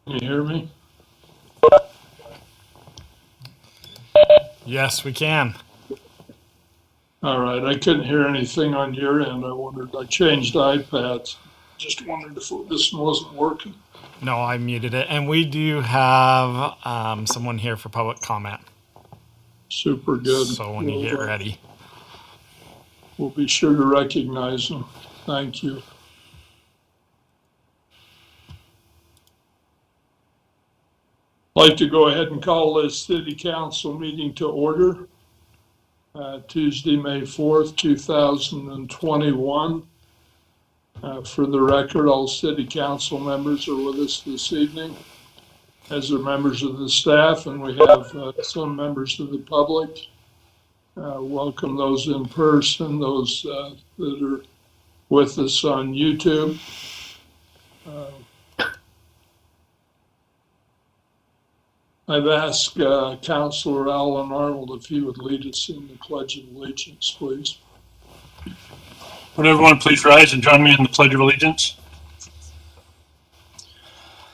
Can you hear me? Yes, we can. All right, I couldn't hear anything on your end. I changed iPads. Just wondered if this one wasn't working. No, I muted it. And we do have someone here for public comment. Super good. So when you get ready. We'll be sure to recognize them. Thank you. I'd like to go ahead and call this city council meeting to order. Tuesday, May 4th, 2021. For the record, all city council members are with us this evening, as are members of the staff, and we have some members of the public. Welcome those in person, those that are with us on YouTube. I've asked Councilor Alan Arnold if he would lead us in the Pledge of Allegiance, please. Would everyone please rise and join me in the Pledge of Allegiance?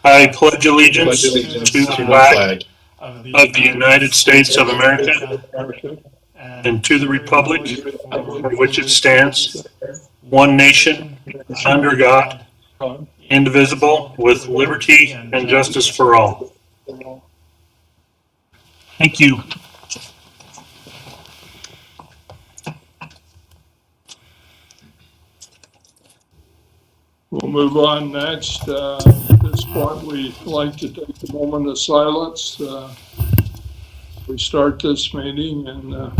I pledge allegiance to the flag of the United States of America and to the republic for which it stands, one nation, under God, indivisible, with liberty and justice for all. Thank you. We'll move on next. At this point, we'd like to take a moment of silence. We start this meeting and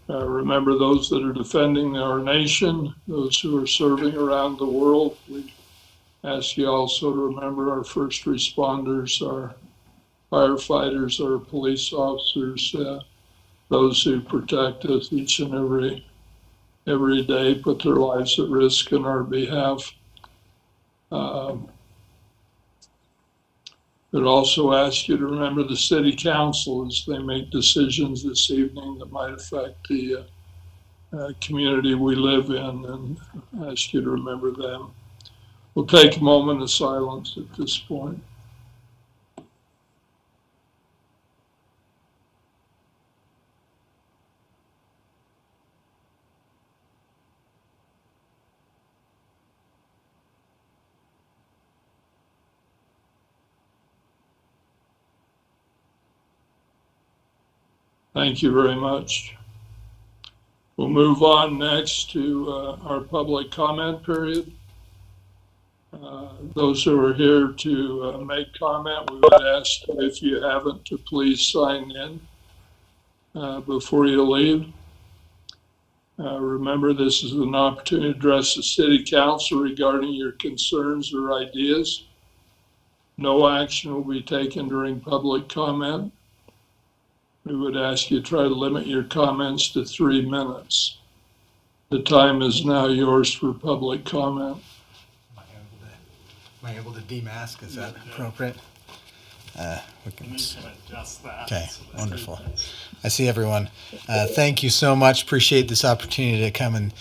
remember those that are defending our nation, those who are serving around the world. We ask you also to remember our first responders, our firefighters, our police officers, those who protect us each and every day, put their lives at risk on our behalf. But also ask you to remember the city council as they make decisions this evening that might affect the community we live in, and ask you to remember them. We'll take a moment of silence at this point. Thank you very much. We'll move on next to our public comment period. Those who are here to make comment, we would ask if you haven't to please sign in before you leave. Remember, this is an opportunity to address the city council regarding your concerns or ideas. No action will be taken during public comment. We would ask you to try to limit your comments to 3 minutes. The time is now yours for public comment. Am I able to demask? Is that appropriate? We can adjust that. Okay, wonderful. I see everyone. Thank you so much. Appreciate this opportunity to come and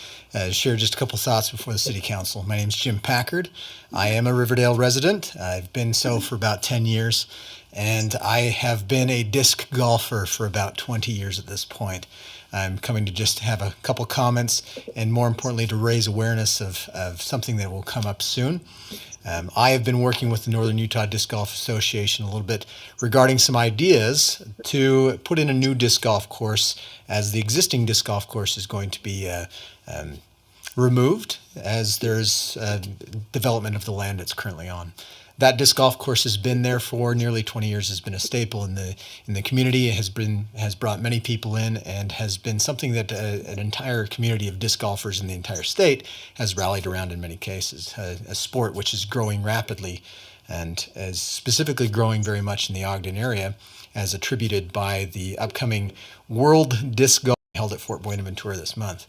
share just a couple thoughts before the City Council. My name is Jim Packard. I am a Riverdale resident. I've been so for about 10 years, and I have been a disc golfer for about 20 years at this point. I'm coming to just have a couple comments and, more importantly, to raise awareness of something that will come up soon. I have been working with the Northern Utah Disc Golf Association a little bit regarding some ideas to put in a new disc golf course, as the existing disc golf course is going to be removed as there's development of the land it's currently on. That disc golf course has been there for nearly 20 years, has been a staple in the community. It has brought many people in, and has been something that an entire community of disc golfers in the entire state has rallied around in many cases. A sport which is growing rapidly, and is specifically growing very much in the Ogden area, as attributed by the upcoming World Disc Golf held at Fort Buenaventura this month.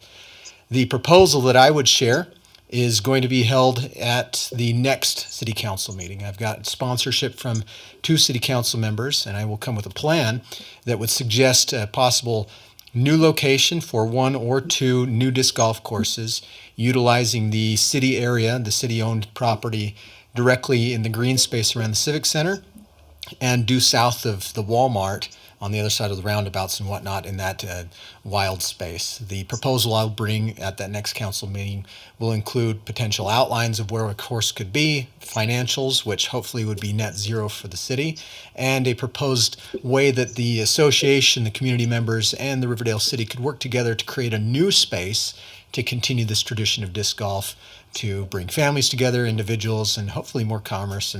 The proposal that I would share is going to be held at the next City Council meeting. I've got sponsorship from 2 City Council members, and I will come with a plan that would suggest a possible new location for 1 or 2 new disc golf courses, utilizing the city area, the city-owned property directly in the green space around the Civic Center and due south of the Walmart on the other side of the roundabouts and whatnot in that wild space. The proposal I'll bring at that next council meeting will include potential outlines of where a course could be, financials, which hopefully would be net zero for the city, and a proposed way that the association, the community members, and the Riverdale City could work together to create a new space to continue this tradition of disc golf, to bring families together, individuals, and hopefully more commerce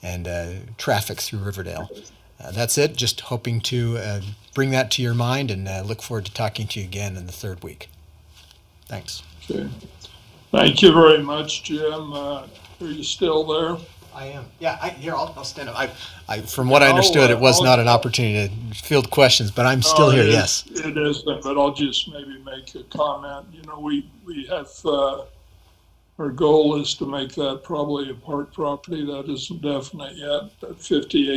and traffic through Riverdale. That's it. Just hoping to bring that to your mind, and look forward to talking to you again in the third week. Thanks. Okay. Thank you very much, Jim. Are you still there? I am. Yeah, I'll stand up. From what I understood, it was not an opportunity to field questions, but I'm still here, yes. It isn't, but I'll just maybe make a comment. You know, we have, our goal is to make that probably a park property. That isn't definite yet. That 40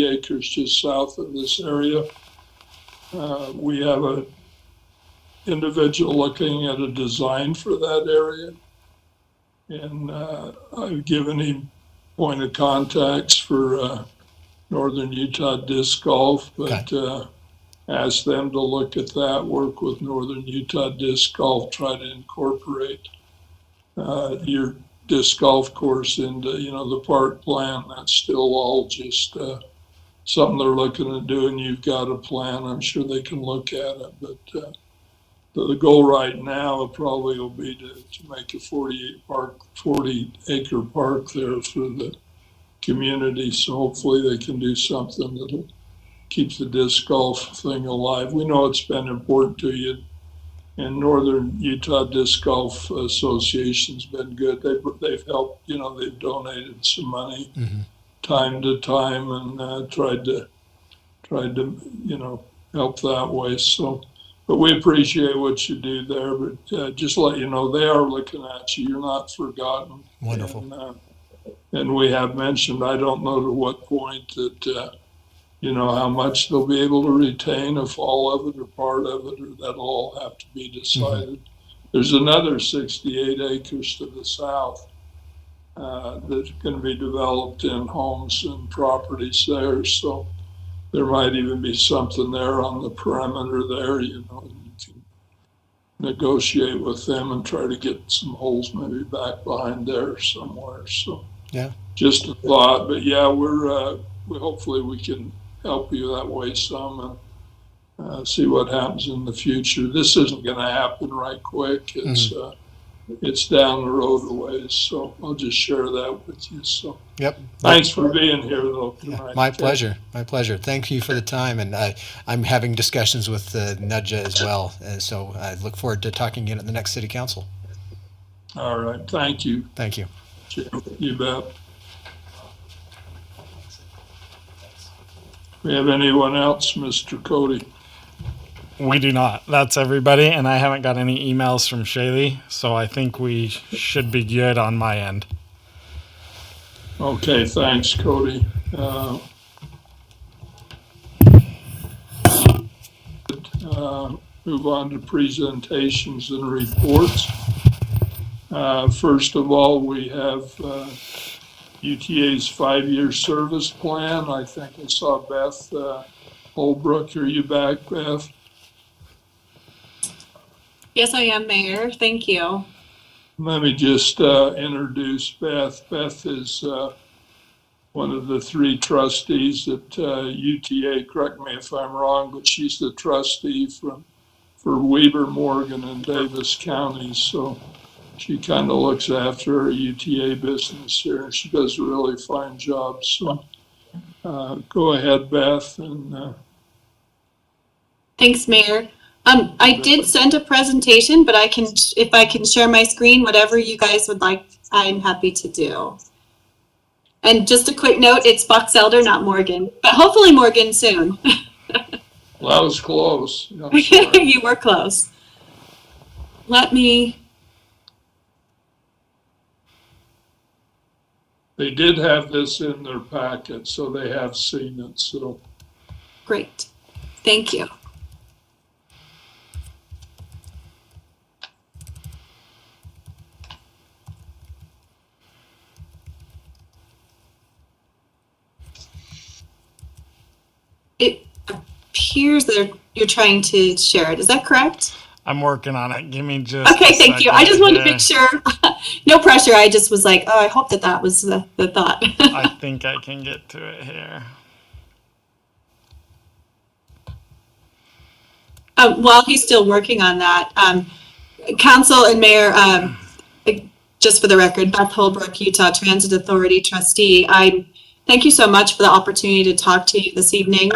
acres just south of this area. We have a individual looking at a design for that area. And I've given him point of contacts for Northern Utah Disc Golf, but asked them to look at that, work with Northern Utah Disc Golf, try to incorporate your disc golf course into, the park plan. That's still all just something they're looking at doing. You've got a plan. I'm sure they can look at it, but the goal right now probably will be to make a 40 acre park there for the community. So hopefully they can do something that'll keep the disc golf thing alive. We know it's been important to you, and Northern Utah Disc Golf Association's been good. They've helped, they've donated some money time to time and tried to, help that way. So, but we appreciate what you do there, but just let you know, they are looking at you. You're not forgotten. Wonderful. And we have mentioned, I don't know to what point that, how much they'll be able to retain, if all of it or part of it, or that'll all have to be decided. There's another 68 acres to the south that's going to be developed in homes and properties there. So there might even be something there on the perimeter there, you can negotiate with them and try to get some holes maybe back behind there somewhere. So yeah, just a thought, but yeah, we hopefully we can help you that way some and see what happens in the future. This isn't going to happen right quick. It's down the road a ways, so I'll just share that with you. So yep. Thanks for being here, though. Yeah, my pleasure. My pleasure. Thank you for the time, and I'm having discussions with Nudja as well, so I look forward to talking again at the next City Council. All right. Thank you. Thank you. You bet. We have anyone else, Mr. Cody? We do not. That's everybody, and I haven't got any emails from Shaylee, so I think we should be good on my end. Okay, thanks, Cody. Move on to presentations and reports. First of all, we have UTA's 5-year service plan. I think I saw Beth Holbrook. Are you back, Beth? Yes, I am, Mayor. Thank you. Let me just introduce Beth. Beth is one of the 3 trustees at UTA. Correct me if I'm wrong, but she's the trustee for Weber, Morgan, and Davis counties. So she kind of looks after her UTA business here, and she does a really fine job. So go ahead, Beth. And Thanks, Mayor. I did send a presentation, but if I can share my screen, whatever you guys would like, I'm happy to do. And just a quick note, it's Box Elder, not Morgan, but hopefully Morgan soon. Well, that was close. You were close. They did have this in their packet, so they have seen it. So Great. Thank you. It appears that you're trying to share it. Is that correct? I'm working on it. Give me just Okay, a thank you. second I just wanted to here. make sure. No pressure. I just was like, oh, I hope that was the thought. I think I can get to it here. While he's still working on that, Council and Mayor, just for the record, Beth Holbrook, Utah Transit Authority trustee, thank you so much for the opportunity to talk to you this evening.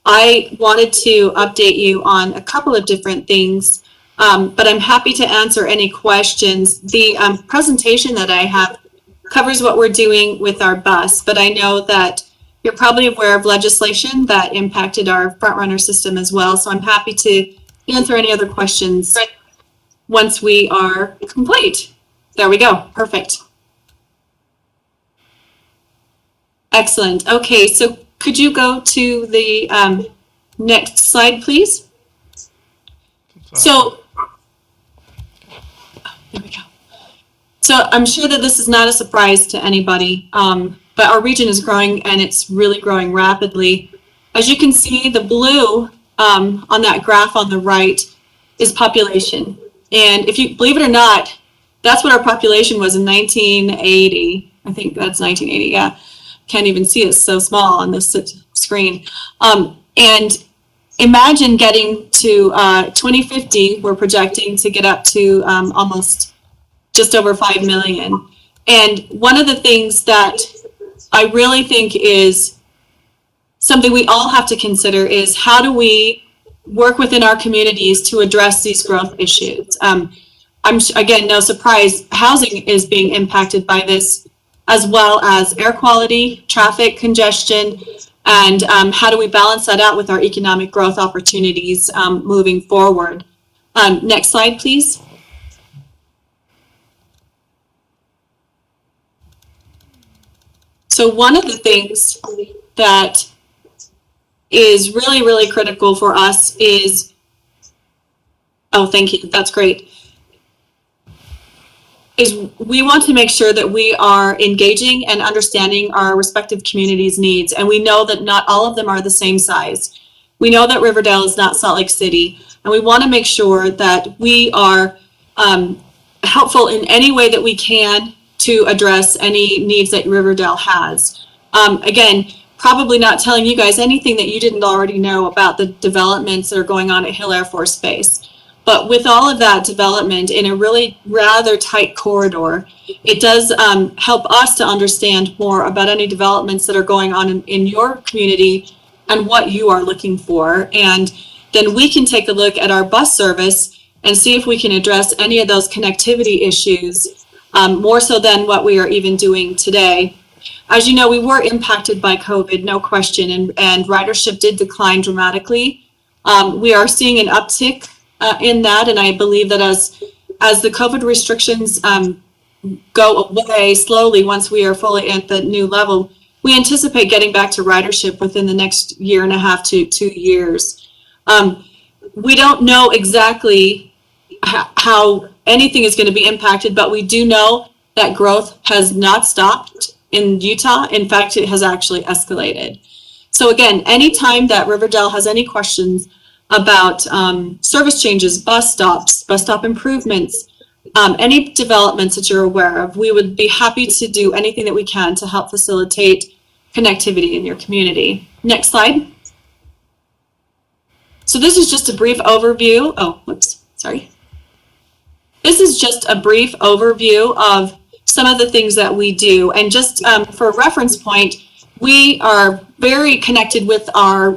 I wanted to update you on a couple of different things, but I'm happy to answer any questions. The presentation that I have covers what we're doing with our bus, but I know that you're probably aware of legislation that impacted our front runner system as well, so I'm happy to answer any other questions once we are complete. There we go. Perfect. Excellent. Okay, so could you go to the next slide, please? So, there we go. So I'm sure that this is not a surprise to anybody, but our region is growing, and it's really growing rapidly. As you can see, the blue on that graph on the right is population. And if you believe it or not, that's what our population was in 1980. I think that's 1980, yeah. Can't even see, it's so small on this screen. And imagine getting to 2050, we're projecting to get up to almost just over 5 million. And one of the things that I really think is something we all have to consider is how do we work within our communities to address these growth issues. Again, no surprise, housing is being impacted by this, as well as air quality, traffic congestion, and how do we balance that out with our economic growth opportunities moving forward. Next slide, please. So one of the things that is really, really critical for us is, oh, thank you, that's great, is we want to make sure that we are engaging and understanding our respective communities' needs. And we know that not all of them are the same size. We know that Riverdale is not Salt Lake City, and we want to make sure that we are helpful in any way that we can to address any needs that Riverdale has. Again, probably not telling you guys anything that you didn't already know about the developments that are going on at Hill Air Force Base. But with all of that development in a really rather tight corridor, it does help us to understand more about any developments that are going on in your community and what you are looking for. And then we can take a look at our bus service and see if we can address any of those connectivity issues, more so than what we are even doing today. As you know, we were impacted by COVID, no question, and ridership did decline dramatically. We are seeing an uptick in that, and I believe that as the COVID restrictions go away slowly once we are fully at the new level, we anticipate getting back to ridership within the next year and a half to 2 years. We don't know exactly how anything is going to be impacted, but we do know that growth has not stopped in Utah. In fact, it has actually escalated. So again, anytime that Riverdale has any questions about service changes, bus stops, bus stop improvements, any developments that you're aware of, we would be happy to do anything that we can to help facilitate connectivity in your community. Next slide. So this is just a brief overview. Oh, whoops, sorry. This is just a brief overview of some of the things that we do. And just for a reference point, we are very connected with our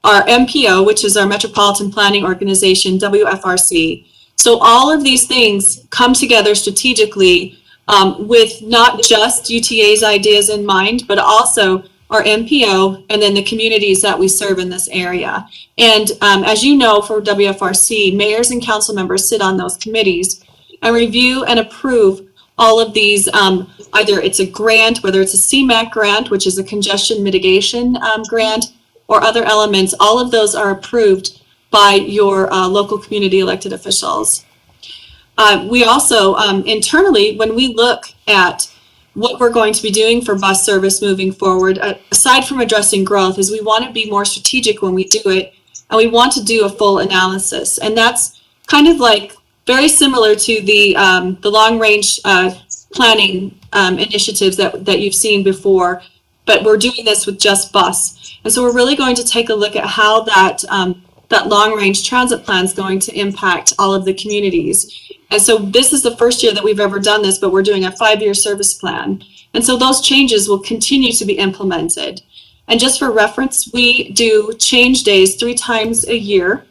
MPO, which is our Metropolitan Planning Organization, WFRC. So all of these things come together strategically with not just UTA's ideas in mind, but also our MPO and then the communities that we serve in this area. And as you know, for WFRC, mayors and council members sit on those committees and review and approve all of these, either it's a grant, whether it's a CMAQ grant, which is a congestion mitigation grant, or other elements, all of those are approved by your local community elected officials. We also, internally, when we look at what we're going to be doing for bus service moving forward, aside from addressing growth, is we want to be more strategic when we do it, and we want to do a full analysis. And that's kind of like very similar to the long range planning initiatives that you've seen before, but we're doing this with just bus. And so we're really going to take a look at how that long range transit plan is going to impact all of the communities. And so this is the first year that we've ever done this, but we're doing a 5-year service plan. And so those changes will continue to be implemented. And just for reference, we do change days 3 times a year.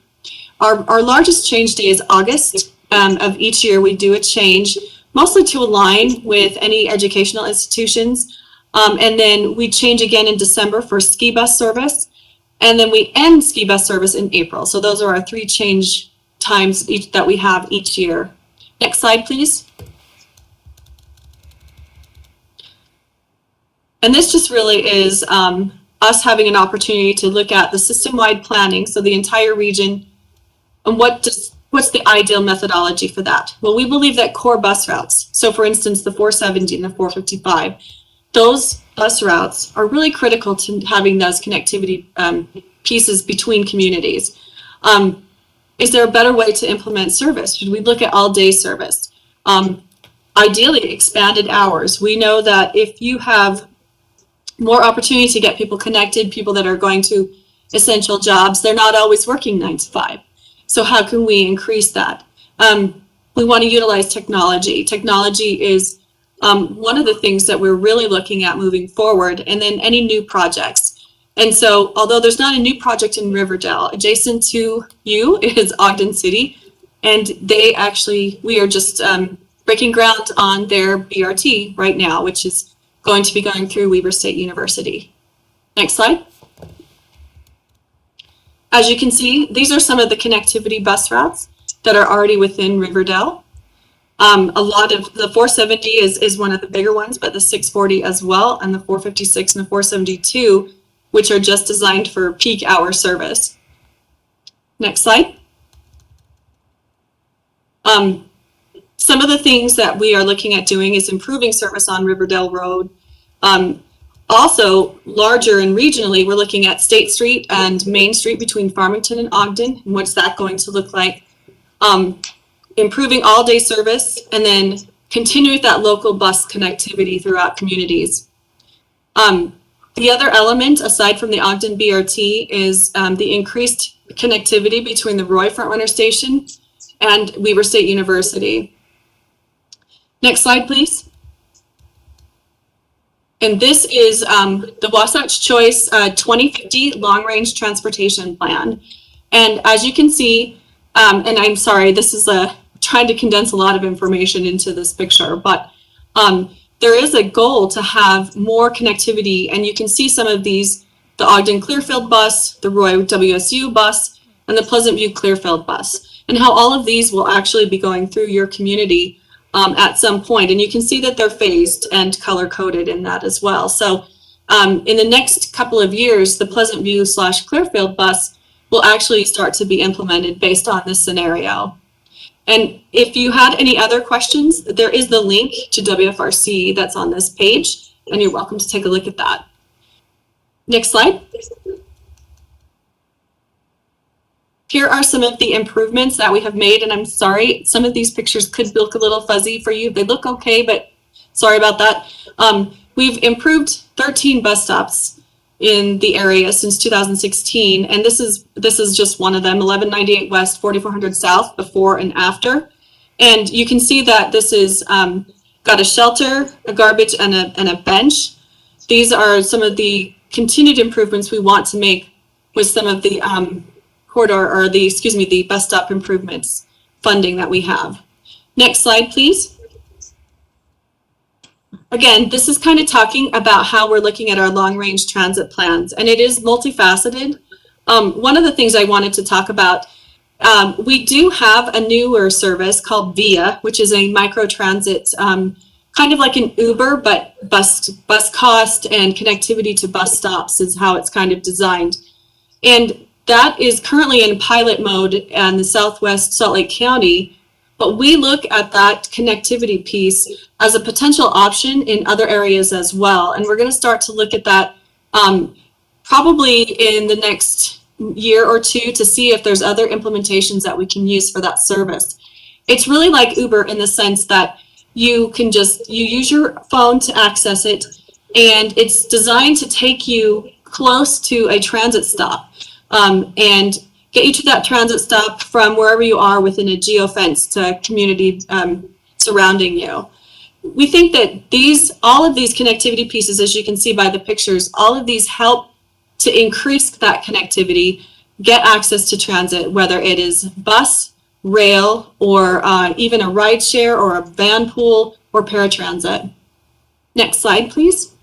Our largest change day is August of each year. We do a change, mostly to align with any educational institutions. And then we change again in December for ski bus service. And then we end ski bus service in April. So those are our 3 change times that we have each year. Next slide, please. And this just really is us having an opportunity to look at the system-wide planning, so the entire region, and what's the ideal methodology for that? Well, we believe that core bus routes, so for instance, the 470 and the 455, those bus routes are really critical to having those connectivity pieces between communities. Is there a better way to implement service? Should we look at all-day service? Ideally, expanded hours. We know that if you have more opportunity to get people connected, people that are going to essential jobs, they're not always working 9 to 5. So how can we increase that? We want to utilize technology. Technology is one of the things that we're really looking at moving forward, and then any new projects. And so, although there's not a new project in Riverdale, adjacent to you is Ogden City, and we are just breaking ground on their BRT right now, which is going to be going through Weber State University. Next slide. As you can see, these are some of the connectivity bus routes that are already within Riverdale. A lot of the 470 is one of the bigger ones, but the 640 as well, and the 456 and the 472, which are just designed for peak hour service. Next slide. Some of the things that we are looking at doing is improving service on Riverdale Road. Also, larger and regionally, we're looking at State Street and Main Street between Farmington and Ogden, and what's that going to look like? Improving all-day service, and then continue with that local bus connectivity throughout communities. The other element, aside from the Ogden BRT, is the increased connectivity between the Roy Frontrunner Station and Weber State University. Next slide, please. And this is the Wasatch Choice 2050 Long-Range Transportation Plan. And as you can see, and I'm sorry, this is trying to condense a lot of information into this picture, but there is a goal to have more connectivity, and you can see some of these, the Ogden Clearfield bus, the Roy WSU bus, and the Pleasant View Clearfield bus, and how all of these will actually be going through your community at some point. And you can see that they're phased and color-coded in that as well. So in the next couple of years, the Pleasant View / Clearfield bus will actually start to be implemented based on this scenario. And if you had any other questions, there is the link to WFRC that's on this page, and you're welcome to take a look at that. Next slide. Here are some of the improvements that we have made, and I'm sorry, some of these pictures could look a little fuzzy for you. They look okay, but sorry about that. We've improved 13 bus stops in the area since 2016, and this is just one of them, 1198 West, 4400 South, before and after. And you can see that this is got a shelter, a garbage, and a bench. These are some of the continued improvements we want to make with some of the the bus stop improvements funding that we have. Next slide, please. Again, this is kind of talking about how we're looking at our long-range transit plans, and it is multifaceted. One of the things I wanted to talk about, we do have a newer service called VIA, which is a micro-transit, kind of like an Uber, but bus cost and connectivity to bus stops is how it's kind of designed. And that is currently in pilot mode in the Southwest Salt Lake County, But we look at that connectivity piece as a potential option in other areas as well. And we're going to start to look at that probably in the next year or two to see if there's other implementations that we can use for that service. It's really like Uber in the sense that you use your phone to access it, and it's designed to take you close to a transit stop and get you to that transit stop from wherever you are within a geofenced community surrounding you. We think that all of these connectivity pieces, as you can see by the pictures, all of these help to increase that connectivity, get access to transit, whether it is bus, rail, or even a ride share or a van pool or paratransit. Next slide, please.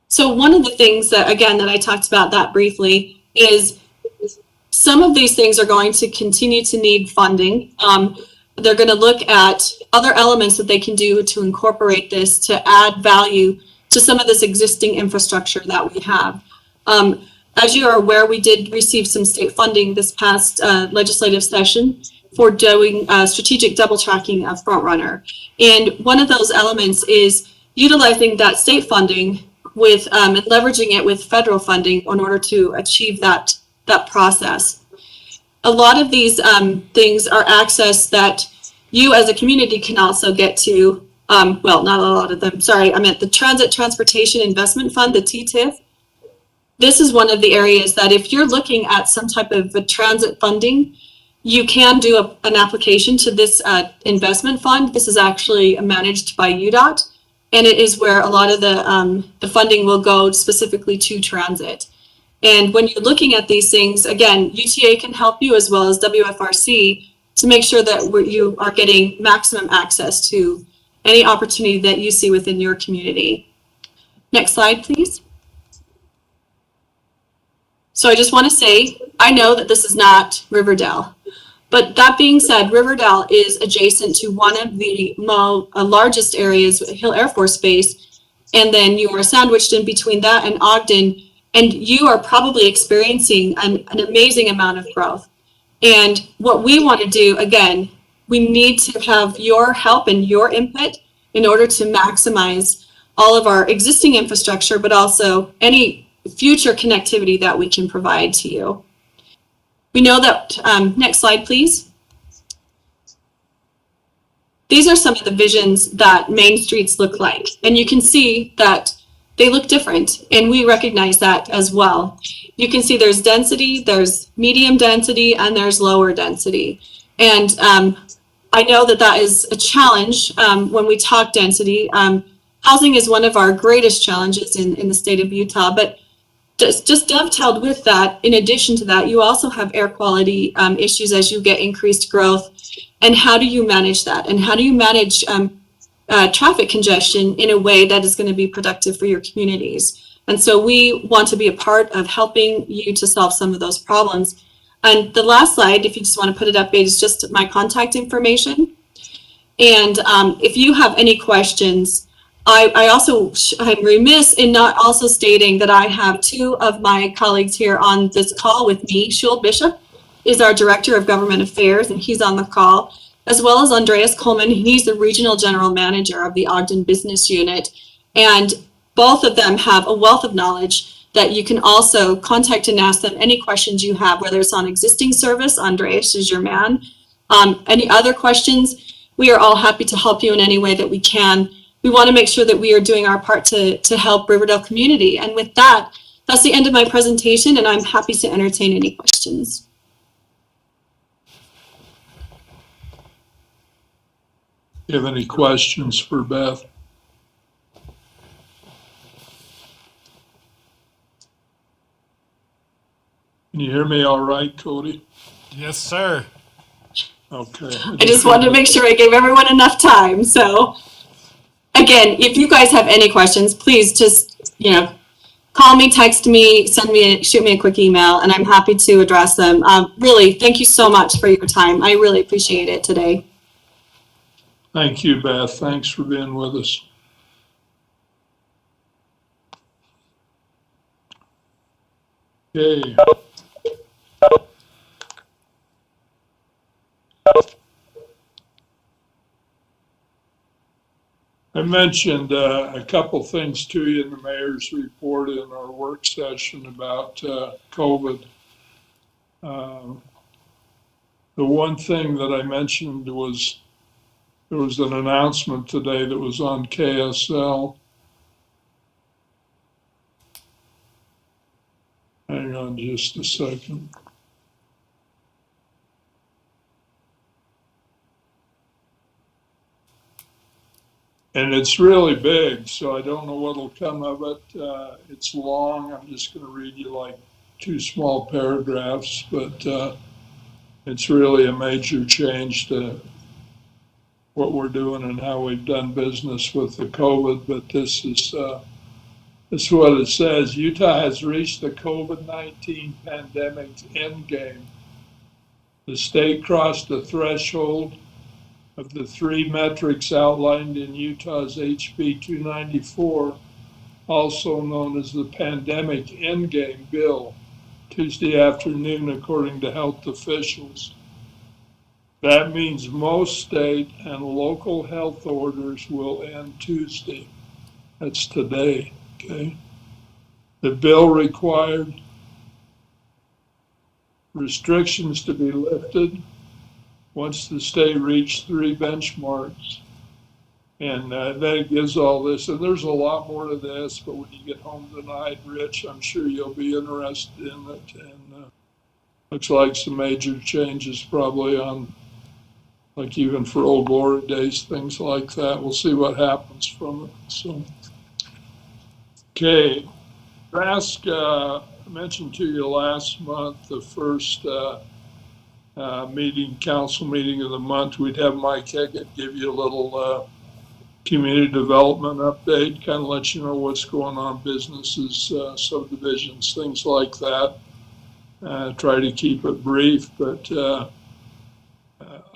So one of the things that, again, that I talked about that briefly is some of these things are going to continue to need funding. They're going to look at other elements that they can do to incorporate this to add value to some of this existing infrastructure that we have. As you are aware, we did receive some state funding this past legislative session for doing strategic double tracking of FrontRunner. And one of those elements is utilizing that state funding with and leveraging it with federal funding in order to achieve that process. A lot of these things are access that you as a community can also get to, well, not a lot of them, sorry, I meant the Transit Transportation Investment Fund, the TTIF. This is one of the areas that if you're looking at some type of a transit funding, you can do an application to this investment fund. This is actually managed by UDOT, and it is where a lot of the funding will go specifically to transit. And when you're looking at these things, again, UTA can help you as well as WFRC to make sure that you are getting maximum access to any opportunity that you see within your community. Next slide, please. So I just want to say, I know that this is not Riverdale, but that being said, Riverdale is adjacent to one of the largest areas, Hill Air Force Base, and then you are sandwiched in between that and Ogden, and you are probably experiencing an amazing amount of growth. And what we want to do, again, we need to have your help and your input in order to maximize all of our existing infrastructure, but also any future connectivity that we can provide to you. We know that, next slide, please. These are some of the visions that main streets look like, and you can see that they look different, and we recognize that as well. You can see there's density, there's medium density, and there's lower density. And I know that that is a challenge when we talk density. Housing is one of our greatest challenges in the state of Utah, but just dovetailed with that, in addition to that, you also have air quality issues as you get increased growth. And how do you manage that? And how do you manage traffic congestion in a way that is going to be productive for your communities? And so we want to be a part of helping you to solve some of those problems. And the last slide, if you just want to put it up, is just my contact information. And if you have any questions, I'm remiss in not also stating that I have two of my colleagues here on this call with me. Shul Bishop is our Director of Government Affairs, and he's on the call, as well as Andreas Coleman. He's the Regional General Manager of the Ogden Business Unit. And both of them have a wealth of knowledge that you can also contact and ask them any questions you have, whether it's on existing service. Andreas is your man. Any other questions, we are all happy to help you in any way that we can. We want to make sure that we are doing our part to help Riverdale community. And with that, that's the end of my presentation, and I'm happy to entertain any questions. Do you have any questions for Beth? Can you hear me all right, Cody? Yes, sir. Okay. I just wanted to make sure I gave everyone enough time. So again, if you guys have any questions, please just, call me, text me, shoot me a quick email, and I'm happy to address them. Really, thank you so much for your time. I really appreciate it today. Thank you, Beth. Thanks for being with us. Okay. I mentioned a couple things to you in the mayor's report in our work session about COVID. The one thing that I mentioned was there was an announcement today that was on KSL. Hang on just a second. And it's really big, so I don't know what'll come of it. It's long. I'm just going to read you like 2 small paragraphs, but it's really a major change to what we're doing and how we've done business with the COVID. But this is what it says. Utah has reached the COVID-19 pandemic's endgame. The state crossed the threshold of the 3 metrics outlined in Utah's HB 294, also known as the Pandemic Endgame Bill, Tuesday afternoon, according to health officials. That means most state and local health orders will end Tuesday. That's today, okay? The bill required restrictions to be lifted once the state reached 3 benchmarks. And that gives all this, and there's a lot more to this, but when you get home tonight, Rich, I'm sure you'll be interested in it. And looks like some major changes probably on, like even for Old Glory Days, things like that. We'll see what happens from it. So, okay, I mentioned to you last month, the first council meeting of the month, we'd have Mike Heckett give you a little community development update, kind of let you know what's going on, businesses, subdivisions, things like that. Try to keep it brief, but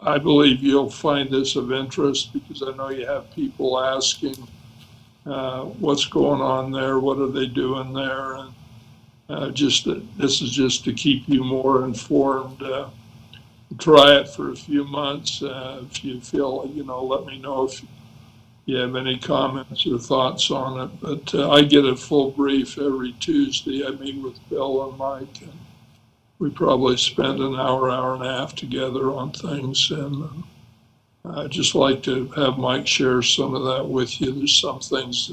I believe you'll find this of interest because I know you have people asking what's going on there, what are they doing there, and this is just to keep you more informed. Try it for a few months. If you feel, let me know if you have any comments or thoughts on it. But I get a full brief every Tuesday. I meet with Bill and Mike, and we probably spend an hour and a half together on things. And I'd just like to have Mike share some of that with you. There's some things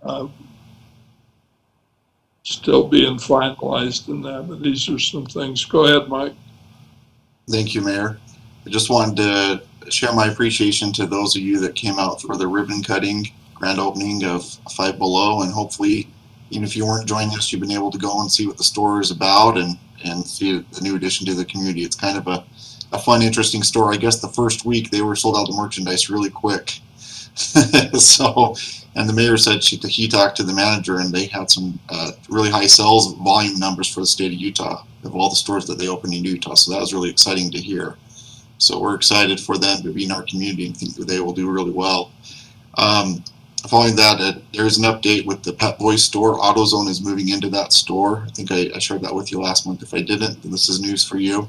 that still being finalized in that, but these are some things. Go ahead, Mike. Thank you, Mayor. I just wanted to share my appreciation to those of you that came out for the ribbon cutting grand opening of Five Below, and hopefully, even if you weren't joining us, you've been able to go and see what the store is about and see the new addition to the community. It's kind of a fun, interesting store. I guess the first week they were sold out of merchandise really quick. So, and the mayor said he talked to the manager and they had some really high sales volume numbers for the state of Utah of all the stores that they opened in Utah. So that was really exciting to hear. So we're excited for them to be in our community and think that they will do really well. Following that, there's an update with the Pet Boy Store Autozone is moving into that store. I think I shared that with you last month. If I didn't, then this is news for you.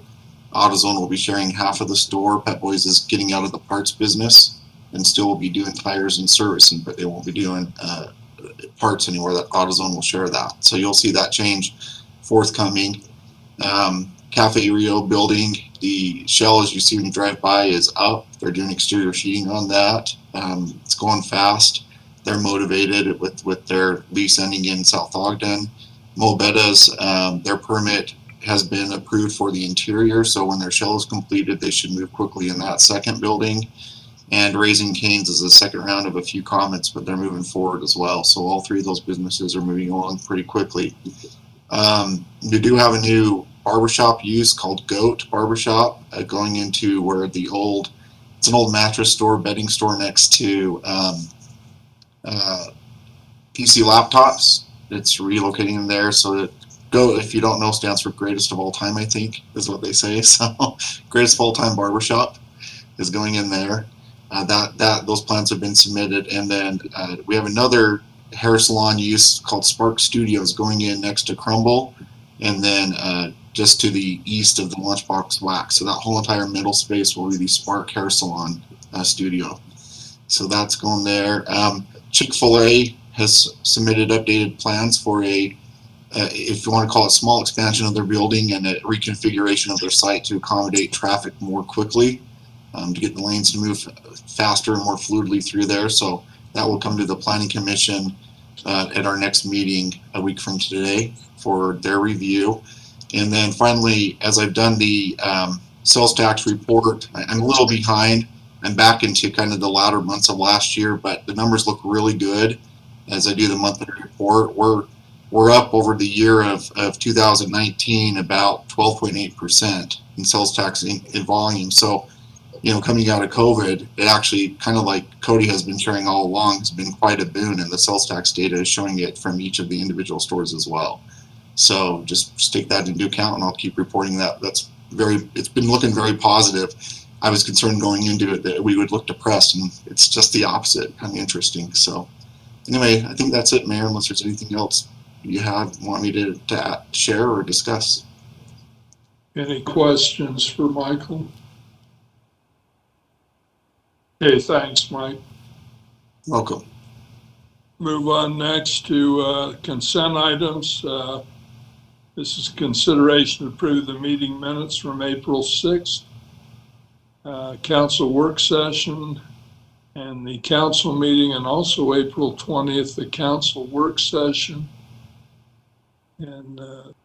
AutoZone will be sharing half of the store. Pet Boys is getting out of the parts business and still will be doing tires and servicing, but they won't be doing parts anymore. That AutoZone will share that. So you'll see that change forthcoming. Cafe Rio building, the shell as you see when you drive by is up. They're doing exterior sheeting on that. It's going fast. They're motivated with their lease ending in South Ogden. Mobetta's, their permit has been approved for the interior, so when their shell is completed, they should move quickly in that second building. And Raising Cane's is the second round of a few comments, but they're moving forward as well. So all three of those businesses are moving along pretty quickly. We do have a new barbershop use called Goat Barbershop going into where it's an old mattress store, bedding store next to PC Laptops. It's relocating in there, so that Goat, if you don't know, stands for greatest of all time, I think, is what they say. So greatest of all time barbershop is going in there. Those plans have been submitted. And then we have another hair salon use called Spark Studios going in next to Crumble. and then just to the east of the Lunchbox Wax. So that whole entire middle space will be the Spark Hair Salon studio. So that's going there. Chick-fil-A has submitted updated plans for if you want to call it, small expansion of their building and a reconfiguration of their site to accommodate traffic more quickly, to get the lanes to move faster and more fluidly through there. So that will come to the Planning Commission at our next meeting a week from today for their review. And then finally, as I've done the sales tax report, I'm a little behind. I'm back into kind of the latter months of last year, but the numbers look really good as I do the monthly report. We're up over the year of 2019 about 12.8% in sales tax in volume. So, coming out of COVID, it actually, kind of like Cody has been sharing all along, has been quite a boon, and the sales tax data is showing it from each of the individual stores as well. So just take that into account, and I'll keep reporting that. It's been looking very positive. I was concerned going into it that we would look depressed, and it's just the opposite. Kind of interesting. So anyway, I think that's it, Mayor, unless there's anything else you want me to share or discuss. Any questions for Michael? Okay, thanks, Mike. Welcome. Move on next to consent items. This is consideration to approve the meeting minutes from April 6th, council work session, and the council meeting, and also April 20th, the council work session, and the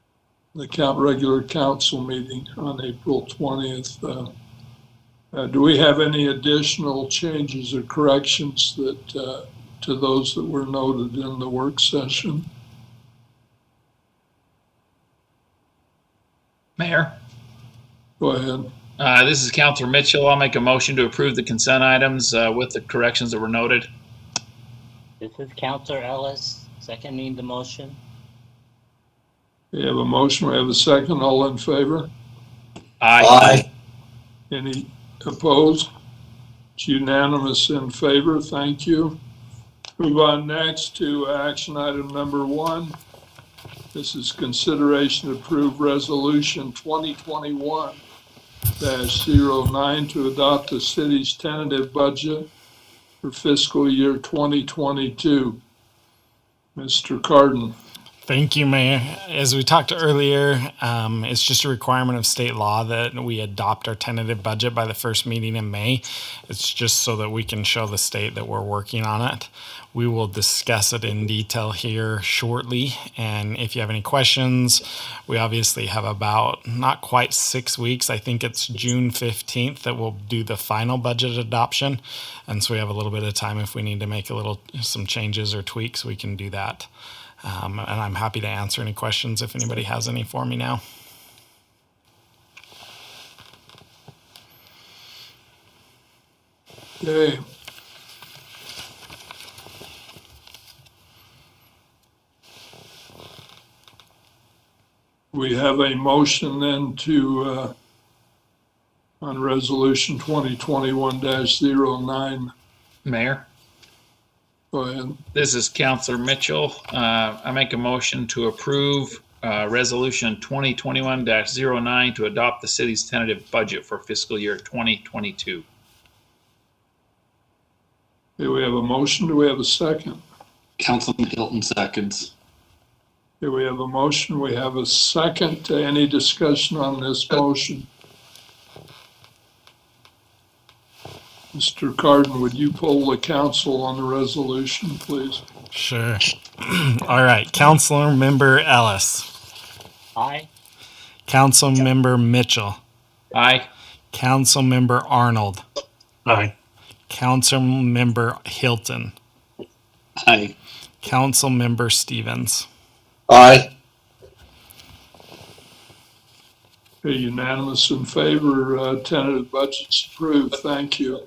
regular council meeting on April 20th. Do we have any additional changes or corrections that to those that were noted in the work session? Mayor, Go ahead. this is Counselor Mitchell. I'll make a motion to approve the consent items with the corrections that were noted. This is Counselor Ellis, seconding the motion. We have a motion, we have a second. All in favor? Aye. Any opposed? It's unanimous in favor. Thank you. Move on next to action item number 1. This is consideration to approve resolution 2021-09 to adopt the city's tentative budget for fiscal year 2022. Mr. Carden. Thank you, Mayor. As we talked earlier, it's just a requirement of state law that we adopt our tentative budget by the first meeting in May. It's just so that we can show the state that we're working on it. We will discuss it in detail here shortly. And if you have any questions, we obviously have about not quite 6 weeks. I think it's June 15th that we'll do the final budget adoption. And so we have a little bit of time if we need to make some changes or tweaks, we can do that. And I'm happy to answer any questions if anybody has any for me now. Okay. We have a motion then to, on resolution 2021-09. Mayor, Go ahead. this is Counselor Mitchell. I make a motion to approve resolution 2021-09 to adopt the city's tentative budget for fiscal year 2022. Okay, we have a motion. Do we have a second? Councilman Hilton seconds. Okay, we have a motion. We have a second. Any discussion on this motion? Mr. Carden, would you poll the council on the resolution, please? Sure. All right. Councilor Member Ellis. Aye. Council Member Mitchell. Aye. Council Member Arnold. Aye. Council Member Hilton. Aye. Council Member Stevens. Aye. Okay, unanimous in favor. Tentative budget's approved. Thank you.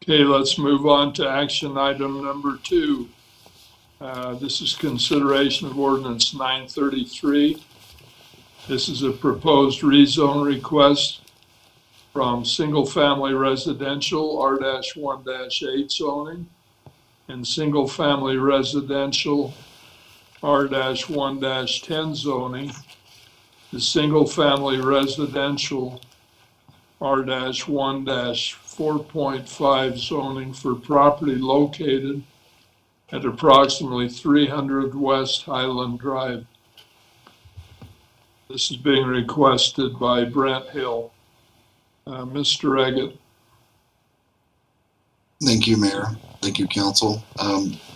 Okay, let's move on to action item number 2. This is consideration of ordinance 933. This is a proposed rezone request from single-family residential R-1-8 zoning and single-family residential R-1-10 zoning, the single-family residential R-1-4.5 zoning for property located at approximately 300 West Highland Drive. This is being requested by Brent Hill. Mr. Eggett. Thank you, Mayor. Thank you, Council.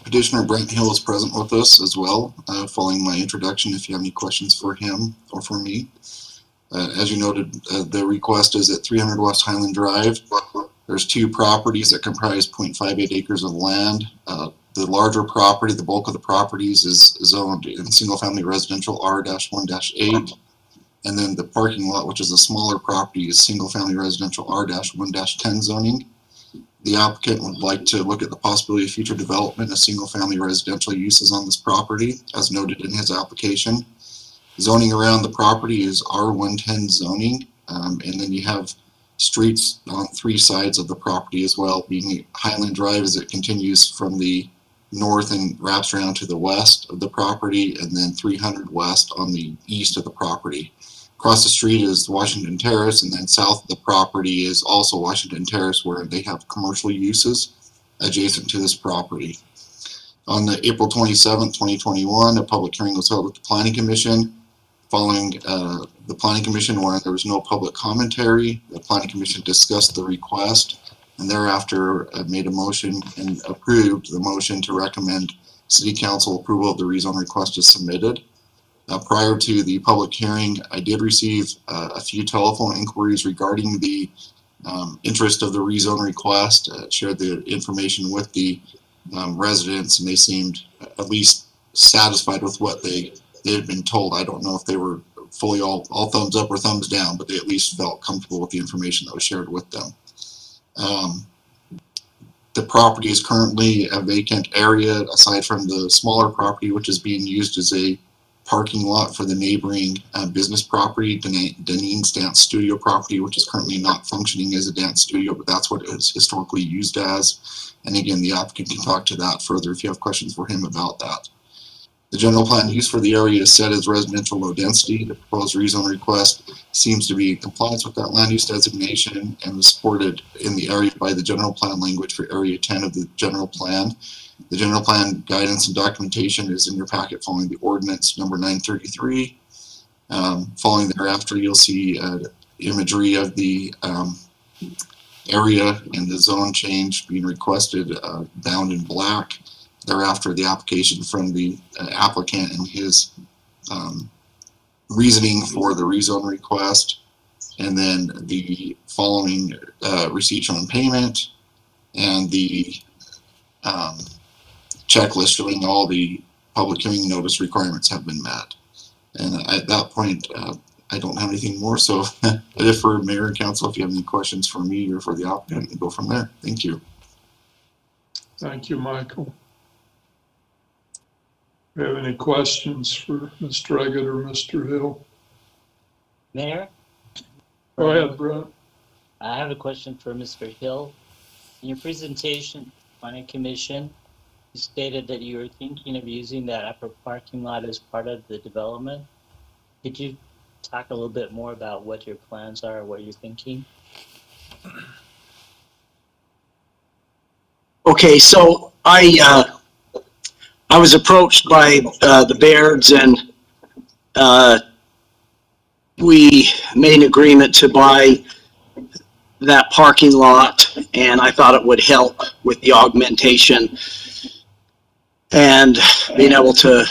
Petitioner Brent Hill is present with us as well, following my introduction, if you have any questions for him or for me. As you noted, the request is at 300 West Highland Drive. There's two properties that comprise 0.58 acres of land. The larger property, the bulk of the properties, is zoned in single-family residential R-1-8. And then the parking lot, which is a smaller property, is single-family residential R-1-10 zoning. The applicant would like to look at the possibility of future development of single-family residential uses on this property, as noted in his application. Zoning around the property is R-110 zoning, and then you have streets on three sides of the property as well, being Highland Drive as it continues from the north and wraps around to the west of the property, and then 300 West on the east of the property. Across the street is Washington Terrace, and then south of the property is also Washington Terrace, where they have commercial uses adjacent to this property. On the April 27, 2021, a public hearing was held with the Planning Commission. Following the Planning Commission, where there was no public commentary, the Planning Commission discussed the request and thereafter made a motion and approved the motion to recommend City Council approval of the rezone request as submitted. Prior to the public hearing, I did receive a few telephone inquiries regarding the interest of the rezone request, shared the information with the residents, and they seemed at least satisfied with what they had been told. I don't know if they were fully all thumbs up or thumbs down, but they at least felt comfortable with the information that was shared with them. The property is currently a vacant area aside from the smaller property, which is being used as a parking lot for the neighboring business property, Deneen's Dance Studio property, which is currently not functioning as a dance studio, but that's what it was historically used as. And again, the applicant can talk to that further if you have questions for him about that. The general plan use for the area is set as residential low density. The proposed rezone request seems to be in compliance with that land use designation and was supported in the area by the general plan language for area 10 of the general plan. The general plan guidance and documentation is in your packet following the ordinance number 933. Following thereafter, you'll see imagery of the area and the zone change being requested, bound in black. Thereafter, the application from the applicant and his reasoning for the rezone request, and then the following receipt showing payment, and the checklist showing all the public hearing notice requirements have been met. And at that point, I don't have anything more. So I defer Mayor and Council if you have any questions for me or for the applicant, and go from there. Thank you. Thank you, Michael. Do you have any questions for Mr. Eggett or Mr. Hill? Mayor? Go ahead, Brent. I have a question for Mr. Hill. In your presentation, Planning Commission, you stated that you were thinking of using that upper parking lot as part of the development. Could you talk a little bit more about what your plans are, what you're thinking? Okay, so I was approached by the Bairds, and we made an agreement to buy that parking lot, and I thought it would help with the augmentation and being able to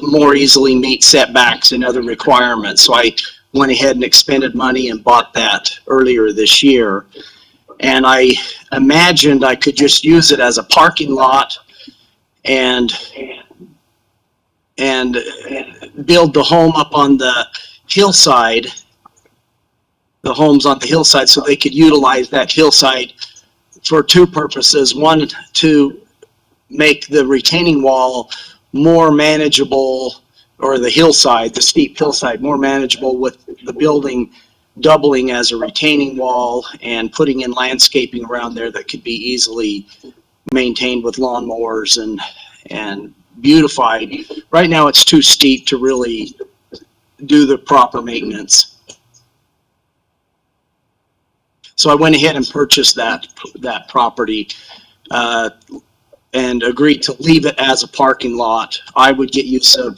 more easily meet setbacks and other requirements. So I went ahead and expended money and bought that earlier this year. And I imagined I could just use it as a parking lot and build the home up on the hillside, the homes on the hillside, so they could utilize that hillside for two purposes. One, to make the retaining wall more manageable, or the hillside, the steep hillside, more manageable, with the building doubling as a retaining wall and putting in landscaping around there that could be easily maintained with lawnmowers and beautified. Right now, it's too steep to really do the proper maintenance. So I went ahead and purchased that property and agreed to leave it as a parking lot. I would get use of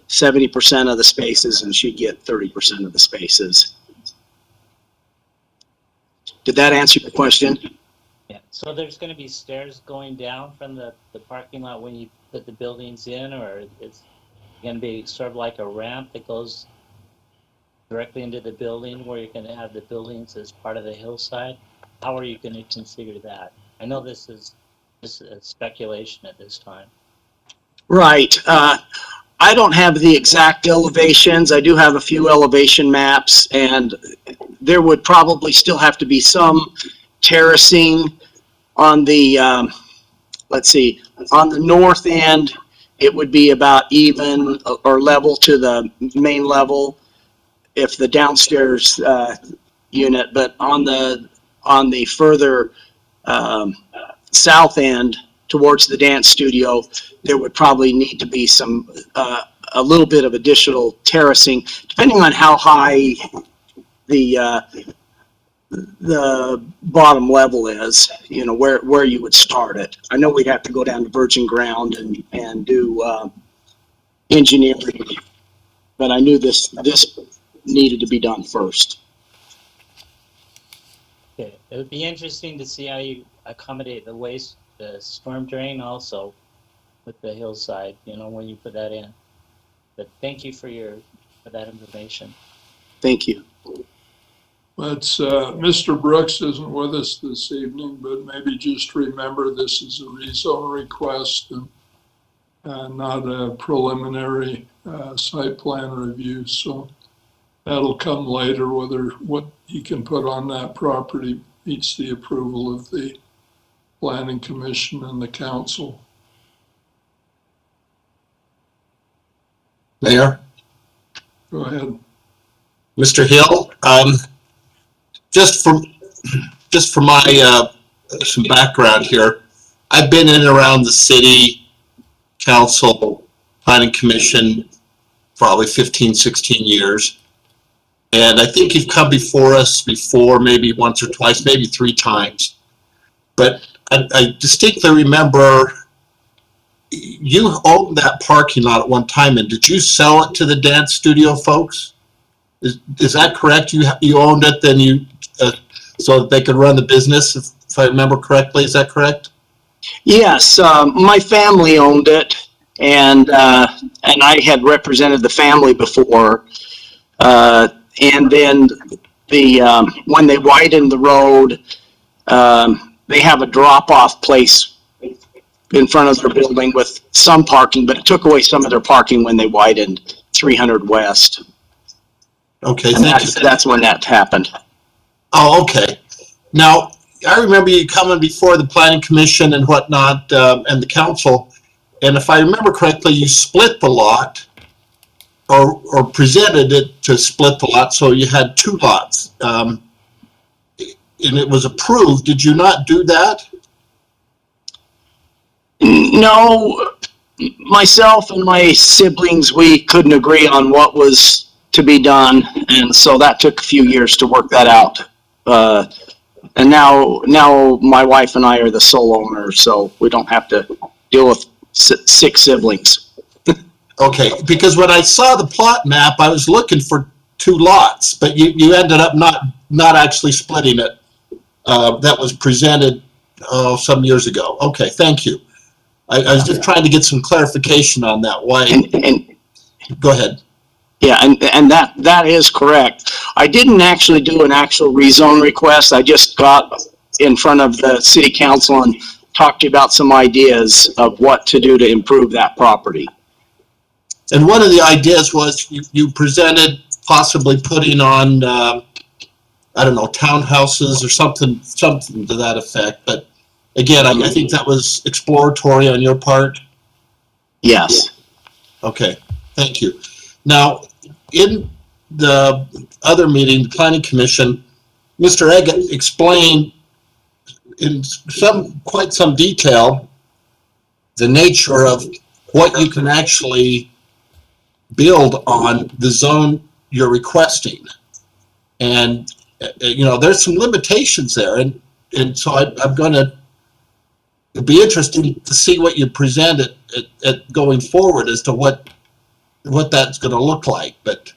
70% of the spaces, and she'd get 30% of the spaces. Did that answer your question? Yeah, so there's gonna be stairs going down from the parking lot when you put the buildings in, or it's gonna be sort of like a ramp that goes directly into the building where you're gonna have the buildings as part of the hillside? How are you gonna consider that? I know this is speculation at this time. Right. I don't have the exact elevations. I do have a few elevation maps, and there would probably still have to be some terracing on the, let's see, on the north end. It would be about even or level to the main level if the downstairs unit, but on the further south end towards the dance studio, there would probably need to be some a little bit of additional terracing, depending on how high the bottom level is, you know, where you would start it. I know we'd have to go down to virgin ground and do engineering, but I knew this needed to be done first. Okay, it would be interesting to see how you accommodate the storm drain also with the hillside, you know, when you put that in. But thank you for that information. Thank you. Let's, Mr. Brooks isn't with us this evening, but maybe just remember this is a rezone request and not a preliminary site plan review. So that'll come later, whether what he can put on that property meets the approval of the Planning Commission and the council. Mayor? Go ahead. Mr. Hill, just for my some background here, I've been in and around the city council, planning commission, probably 15, 16 years. And I think you've come before us before, maybe once or twice, maybe 3 times. But I distinctly remember you owned that parking lot at one time, and did you sell it to the dance studio folks? Is that correct? You owned it, then you so that they could run the business, if I remember correctly. Is that correct? Yes, my family owned it, and I had represented the family before. And then when they widened the road, they have a drop-off place in front of their building with some parking, but it took away some of their parking when they widened 300 West. Okay, and that's when that happened. Oh, okay. Now, I remember you coming before the Planning Commission and whatnot, and the council, and if I remember correctly, you split the lot, or presented it to split the lot, so you had 2 lots. And it was approved. Did you not do that? No, myself and my siblings, we couldn't agree on what was to be done, and so that took a few years to work that out. And now my wife and I are the sole owners, so we don't have to deal with 6 siblings. Okay, because when I saw the plot map, I was looking for 2 lots, but you ended up not actually splitting it. That was presented some years ago. Okay, thank you. I was just trying to get some clarification on that. Why? And go ahead. Yeah, and that is correct. I didn't actually do an actual rezone request. I just got in front of the city council and talked to you about some ideas of what to do to improve that property. And one of the ideas was you presented possibly putting on, I don't know, townhouses or something to that effect. But again, I think that was exploratory on your part. Yes. Okay, thank you. Now, in the other meeting, the Planning Commission, Mr. Egg explained in quite some detail the nature of what you can actually build on the zone you're requesting. And, there's some limitations there. And so I'm going to, it'd be interesting to see what you present at going forward as to what that's going to look like. But,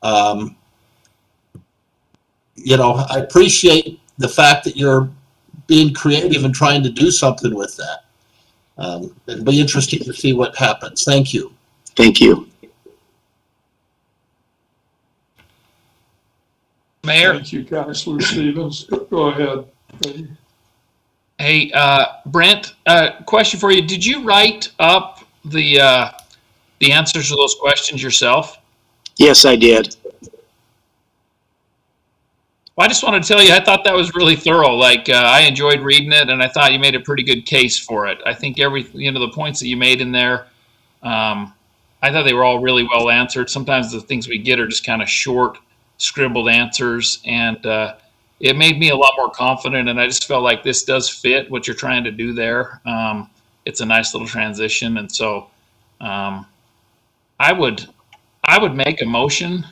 I appreciate the fact that you're being creative and trying to do something with that. It'll be interesting to see what happens. Thank you. Thank you. Mayor? Thank you, Councilor Stevens. Go ahead. Hey, Brent, question for you. Did you write up the answers to those questions yourself? Yes, I did. Well, I just wanted to tell you, I thought that was really thorough. Like, I enjoyed reading it, and I thought you made a pretty good case for it. I think the points that you made in there, I thought they were all really well answered. Sometimes the things we get are just kind of short, scribbled answers, and it made me a lot more confident, and I just felt like this does fit what you're trying to do there. It's a nice little transition, and so I would make a motion.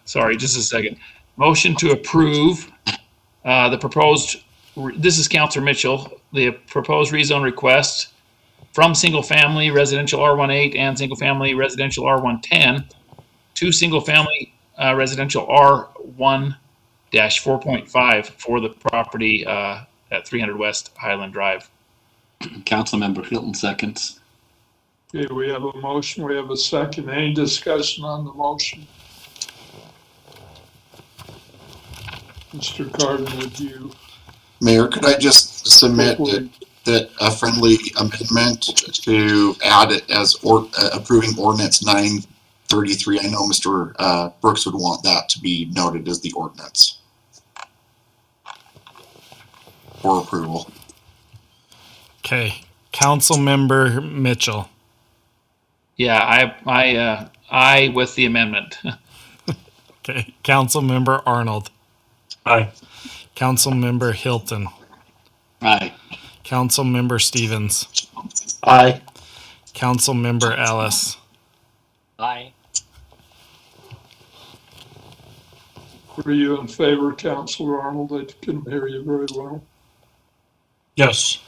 Sorry, just a second. Motion to approve the proposed, this is Councilor Mitchell, the proposed rezone request from single-family residential R18 and single-family residential R110 to single-family residential R1-4.5 for the property at 300 West Highland Drive. Councilmember Hilton seconds. Okay, we have a motion. We have a second. Any discussion on the motion? Mr. Carden, would you? Mayor, could I just submit that a friendly amendment to add it as approving ordinance 933? I know Mr. Brooks would want that to be noted as the ordinance for approval. Okay, Councilmember Mitchell. Yeah, I with the amendment. Okay, Councilmember Arnold. Aye. Councilmember Hilton. Aye. Councilmember Stevens. Aye. Councilmember Ellis. Aye. Were you in favor, Councilor Arnold? I couldn't hear you very well. Yes.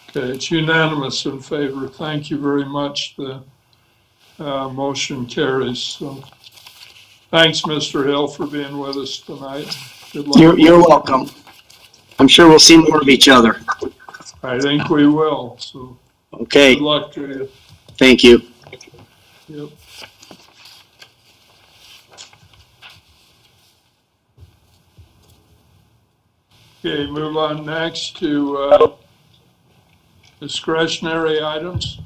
Okay, it's unanimous in favor. Thank you very much. The motion carries. So, thanks, Mr. Hill, for being with us tonight. Good luck. You're welcome. I'm sure we'll see more of each other. I think we will. So, Okay. good luck to you. Thank you. Yep. Okay, move on next to discretionary items.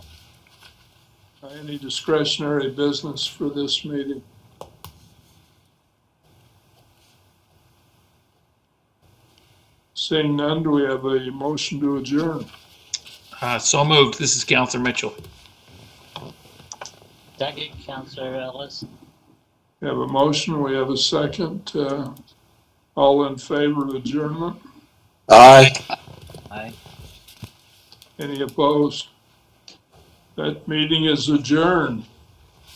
Any discretionary business for this meeting? Seeing none, do we have a motion to adjourn? So moved. This is Councilor Mitchell. Second, Councilor Ellis. We have a motion, we have a second. All in favor of adjournment? Aye. Aye. Any opposed? That meeting is adjourned.